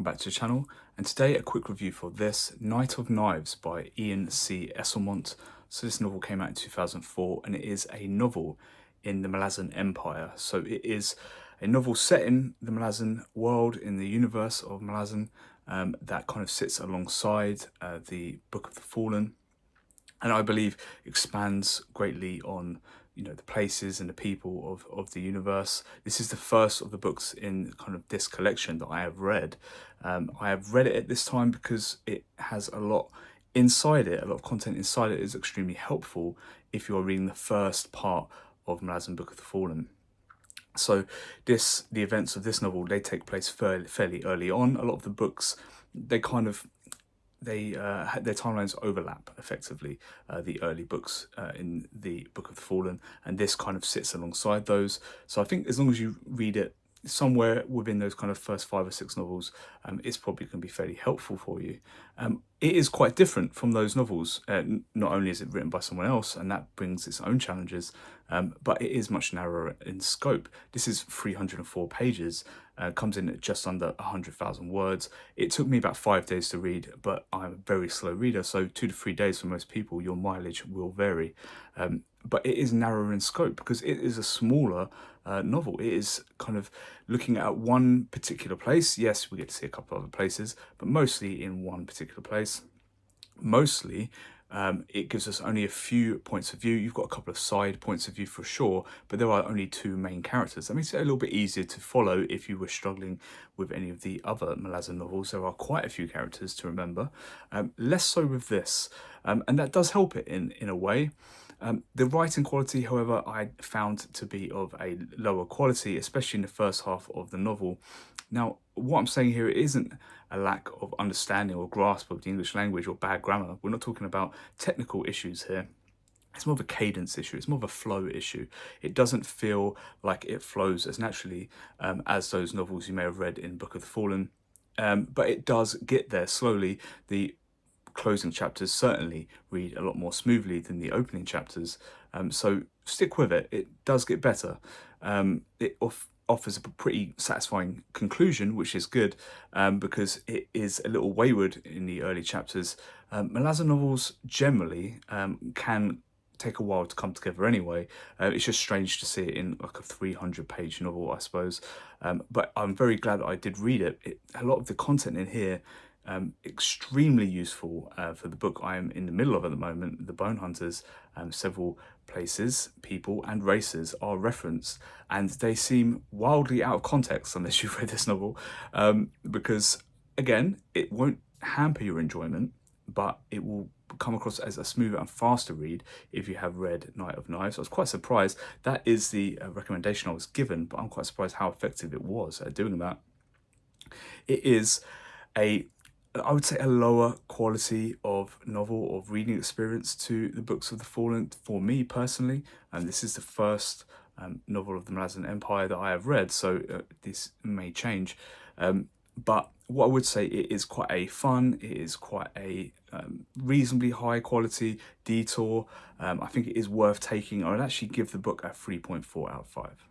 welcome back to the channel, and today a quick review for this Night of Knives by Ian C. Esslemont. So this novel came out in 2004 and it is a novel in the Malazan Empire. So it is a novel set in the Malazan world, in the universe of Malazan, that kind of sits alongside the Book of the Fallen, and I believe expands greatly on the places and the people of the universe. This is the first of the books in kind of this collection that I have read. I have read it at this time because it has a lot inside it, a lot of content inside it is extremely helpful if you're reading the first part of Malazan Book of the Fallen. So the events of this novel, they take place fairly early on. A lot of the books, their timelines overlap effectively, the early books in the Book of the Fallen, and this kind of sits alongside those. So I think as long as you read it somewhere within those kind of first 5 or 6 novels, it's probably going to be fairly helpful for you. It is quite different from those novels. Not only is it written by someone else, and that brings its own challenges, but it is much narrower in scope. This is 304 pages, comes in at just under 100,000 words. It took me about 5 days to read, but I'm a very slow reader, so 2 to 3 days for most people. Your mileage will vary. But it is narrower in scope because it is a smaller novel. It is kind of looking at one particular place. Yes, we get to see a couple of other places, but mostly in one particular place. Mostly, it gives us only a few points of view. You've got a couple of side points of view for sure, but there are only 2 main characters. That makes it a little bit easier to follow if you were struggling with any of the other Malazan novels. There are quite a few characters to remember. Less so with this, and that does help it in a way. The writing quality, however, I found to be of a lower quality, especially in the first half of the novel. Now, what I'm saying here isn't a lack of understanding or grasp of the English language or bad grammar. We're not talking about technical issues here. It's more of a cadence issue. It's more of a flow issue. It doesn't feel like it flows as naturally as those novels you may have read in Book of the Fallen. But it does get there slowly. The closing chapters certainly read a lot more smoothly than the opening chapters, so stick with it. It does get better. It offers a pretty satisfying conclusion, which is good, because it is a little wayward in the early chapters. Malazan novels generally can take a while to come together anyway. It's just strange to see it in like a 300-page novel, I suppose, but I'm very glad that I did read it. A lot of the content in here extremely useful for the book I am in the middle of at the moment, The Bone Hunters. Several places, people and races are referenced, and they seem wildly out of context unless you've read this novel, because again, it won't hamper your enjoyment, but it will come across as a smoother and faster read if you have read Night of Knives. I was quite surprised. That is the recommendation I was given, but I'm quite surprised how effective it was at doing that. It is I would say a lower quality of novel or reading experience to the Books of the Fallen for me personally, and this is the first novel of the Malazan Empire that I have read, so this may change. But what I would say, it is quite a fun, it is quite a reasonably high quality detour. I think it is worth taking. I would actually give the book a 3.4 out of 5.